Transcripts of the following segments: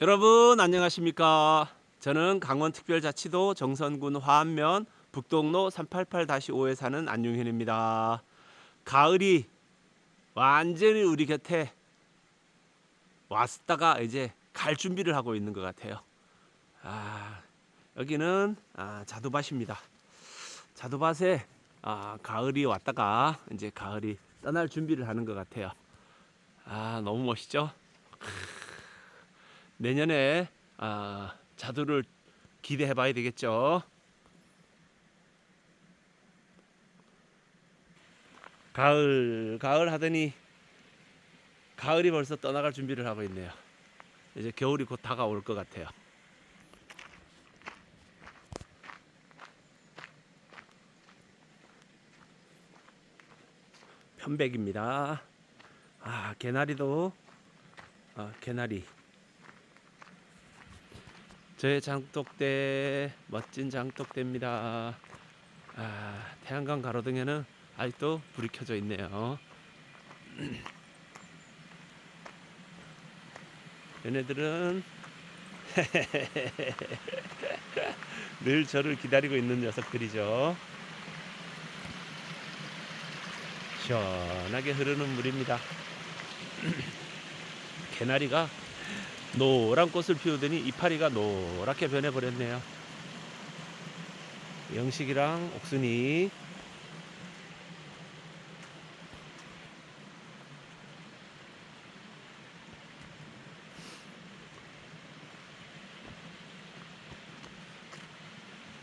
여러분 안녕하십니까? 저는 강원특별자치도 정선군 화안면 북동로 388-5에 사는 안용현입니다. 가을이 완전히 우리 곁에 왔다가 이제 갈 준비를 하고 있는 것 같아요. 여기는 자두밭입니다. 자두밭에 가을이 왔다가 이제 가을이 떠날 준비를 하는 것 같아요. 너무 멋있죠? 내년에 자두를 기대해 봐야 되겠죠. 가을 하더니 가을이 벌써 떠나갈 준비를 하고 있네요. 이제 겨울이 곧 다가올 것 같아요. 편백입니다. 개나리도 개나리. 저의 장독대, 멋진 장독대입니다. 태양광 가로등에는 아직도 불이 켜져 있네요. 얘네들은 늘 저를 기다리고 있는 녀석들이죠. 시원하게 흐르는 물입니다. 개나리가 노란 꽃을 피우더니 이파리가 노랗게 변해버렸네요. 영식이랑 옥순이.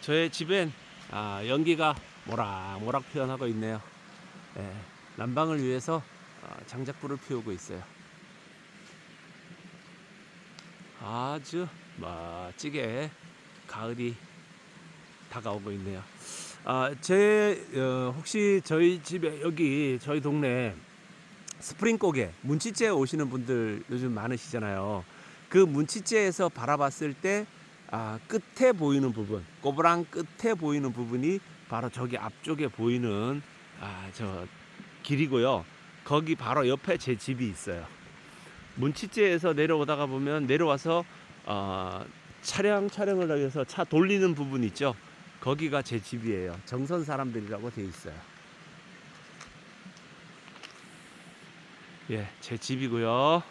저의 집엔 연기가 모락모락 피어나고 있네요. 난방을 위해서 장작불을 피우고 있어요. 아주 멋지게 가을이 다가오고 있네요. 혹시 저희 집에 여기 저희 동네 스프링곡에 문치제에 오시는 분들 요즘 많으시잖아요. 그 문치제에서 바라봤을 때 끝에 보이는 부분, 꼬부랑 끝에 보이는 부분이 바로 저기 앞쪽에 보이는 저 길이고요. 거기 바로 옆에 제 집이 있어요. 문치제에서 내려오다가 보면 내려와서 촬영을 하기 위해서 차 돌리는 부분 있죠. 거기가 제 집이에요. 정선 사람들이라고 되어 있어요. 제 집이고요.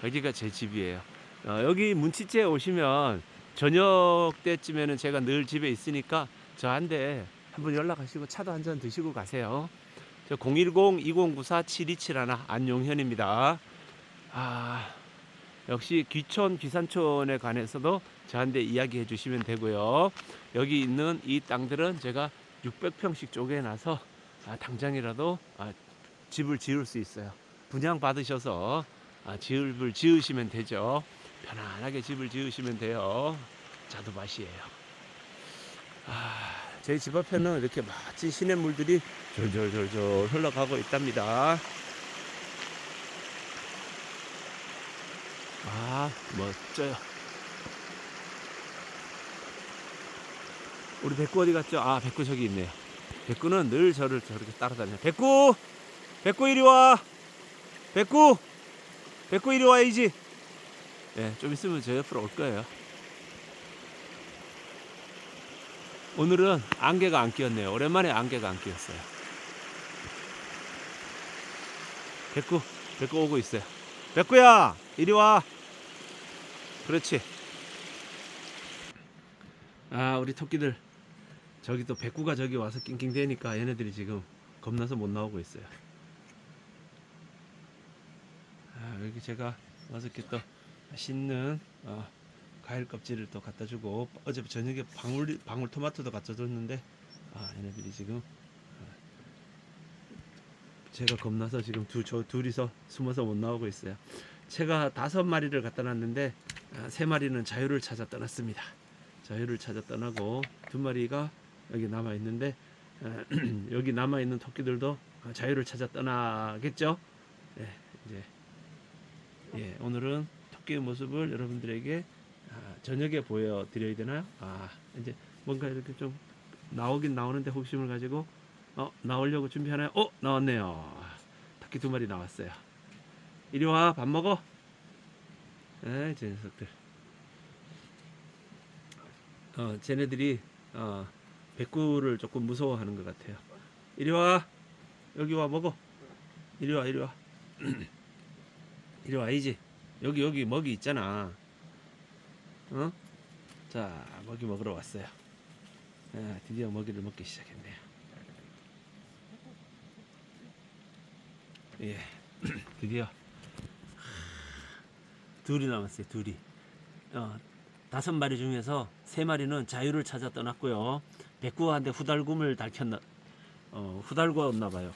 여기가 제 집이에요. 여기 문치제에 오시면 저녁 때쯤에는 제가 늘 집에 있으니까 저한테 한번 연락하시고 차도 한잔 드시고 가세요. 저 010-2094-7271 안용현입니다. 역시 귀촌 귀산촌에 관해서도 저한테 이야기해 주시면 되고요. 여기 있는 이 땅들은 제가 600평씩 쪼개놔서 당장이라도 집을 지을 수 있어요. 분양 받으셔서 집을 지으시면 되죠. 편안하게 집을 지으시면 돼요. 자두밭이에요. 제 집 앞에는 이렇게 멋진 시냇물들이 졸졸졸졸 흘러가고 있답니다. 멋져요. 우리 백구 어디 갔죠? 백구 저기 있네요. 백구는 늘 저를 저렇게 따라다녀요. 백구 이리 와. 백구 이리 와야지. 좀 있으면 저 옆으로 올 거예요. 오늘은 안개가 안 끼었네요. 오랜만에 안개가 안 끼었어요. 백구 오고 있어요. 백구야, 이리 와. 그렇지. 우리 토끼들. 저기 또 백구가 저기 와서 낑낑대니까 얘네들이 지금 겁나서 못 나오고 있어요. 여기 제가 와서 이렇게 또 맛있는 과일 껍질을 또 갖다 주고, 어제 저녁에 방울토마토도 갖다 줬는데 얘네들이 지금 제가 겁나서 지금 둘이서 숨어서 못 나오고 있어요. 제가 5마리를 갖다 놨는데 3마리는 자유를 찾아 떠났습니다. 자유를 찾아 떠나고 2마리가 여기 남아 있는데 여기 남아 있는 토끼들도 자유를 찾아 떠나겠죠. 이제 오늘은 토끼의 모습을 여러분들에게 저녁에 보여드려야 되나요? 이제 뭔가 이렇게 좀 나오긴 나오는데 호기심을 가지고 나오려고 준비하나요? 나왔네요. 토끼 2마리 나왔어요. 이리 와, 밥 먹어. 저 녀석들. 쟤네들이 백구를 조금 무서워하는 것 같아요. 이리 와. 여기 와 먹어. 이리 와, 이리 와. 이리 와, 이지. 여기 먹이 있잖아. 어? 자, 먹이 먹으러 왔어요. 드디어 먹이를 먹기 시작했네요. 예, 드디어 둘이 남았어요. 둘이. 5마리 중에서 3마리는 자유를 찾아 떠났고요. 백구한테 후달굼을 후달구었나 봐요.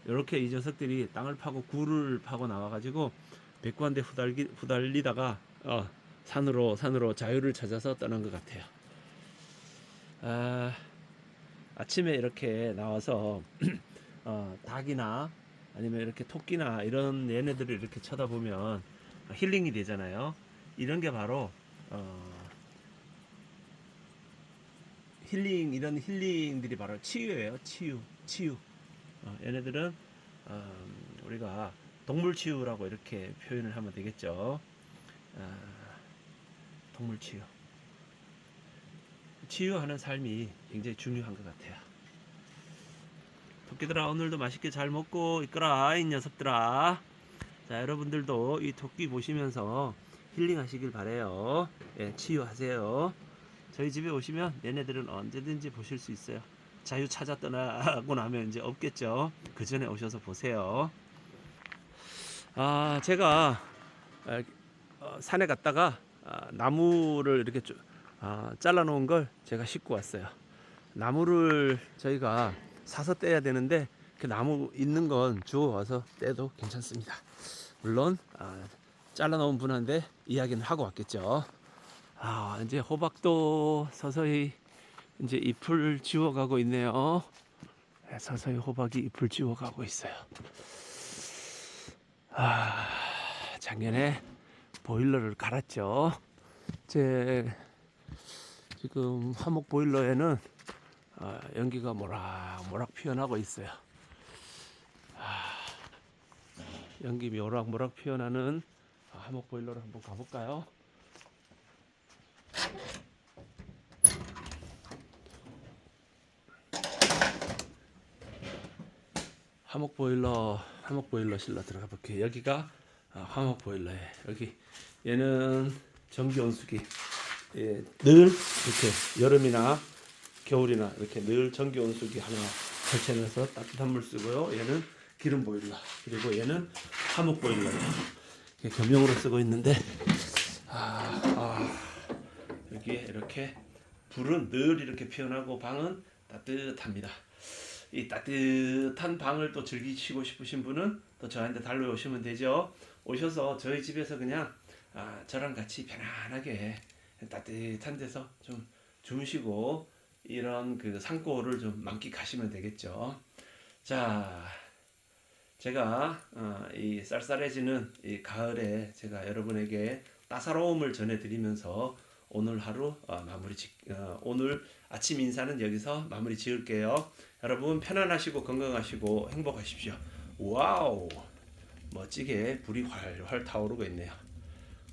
이렇게 이 녀석들이 땅을 파고 굴을 파고 나와가지고 백구한테 후달리다가 산으로 자유를 찾아서 떠난 것 같아요. 아침에 이렇게 나와서 닭이나 아니면 이렇게 토끼나 이런 얘네들을 이렇게 쳐다보면 힐링이 되잖아요. 이런 게 바로 이런 힐링들이 바로 치유예요. 치유. 얘네들은 우리가 동물 치유라고 이렇게 표현을 하면 되겠죠. 동물 치유하는 삶이 굉장히 중요한 것 같아요. 토끼들아, 오늘도 맛있게 잘 먹고 있거라, 이 녀석들아. 자, 여러분들도 이 토끼 보시면서 힐링하시길 바래요. 예, 치유하세요. 저희 집에 오시면 얘네들은 언제든지 보실 수 있어요. 자유 찾아 떠나고 나면 이제 없겠죠. 그 전에 오셔서 보세요. 제가 산에 갔다가 나무를 이렇게 잘라 놓은 걸 제가 싣고 왔어요. 나무를 저희가 사서 떼야 되는데 그 나무 있는 건 주워 와서 떼도 괜찮습니다. 물론 잘라 놓은 분한테 이야기는 하고 왔겠죠. 이제 호박도 서서히 이제 잎을 지워가고 있네요. 서서히 호박이 잎을 지워가고 있어요. 작년에 보일러를 갈았죠. 지금 화목 보일러에는 연기가 모락모락 피어나고 있어요. 연기 모락모락 피어나는 화목 보일러를 한번 가볼까요? 화목 보일러 실로 들어가 볼게요. 여기가 화목 보일러에 여기 얘는 전기 온수기. 늘 이렇게 여름이나 겨울이나 이렇게 늘 전기 온수기 하나 설치해서 따뜻한 물 쓰고요. 얘는 기름 보일러, 그리고 얘는 화목 보일러예요. 겸용으로 쓰고 있는데 여기에 이렇게 불은 늘 이렇게 피어나고 방은 따뜻합니다. 이 따뜻한 방을 또 즐기시고 싶으신 분은 또 저한테 달러 오시면 되죠. 오셔서 저희 집에서 그냥 저랑 같이 편안하게 따뜻한 데서 좀 주무시고 이런 그 산골을 좀 만끽하시면 되겠죠. 자, 제가 이 쌀쌀해지는 이 가을에 제가 여러분에게 따사로움을 전해드리면서 오늘 하루 오늘 아침 인사는 여기서 마무리 지을게요. 여러분 편안하시고 건강하시고 행복하십시오. 와우, 멋지게 불이 활활 타오르고 있네요.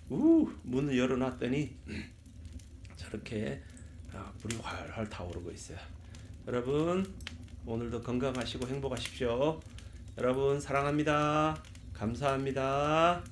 문을 열어놨더니 저렇게 불이 활활 타오르고 있어요. 여러분 오늘도 건강하시고 행복하십시오. 여러분 사랑합니다. 감사합니다.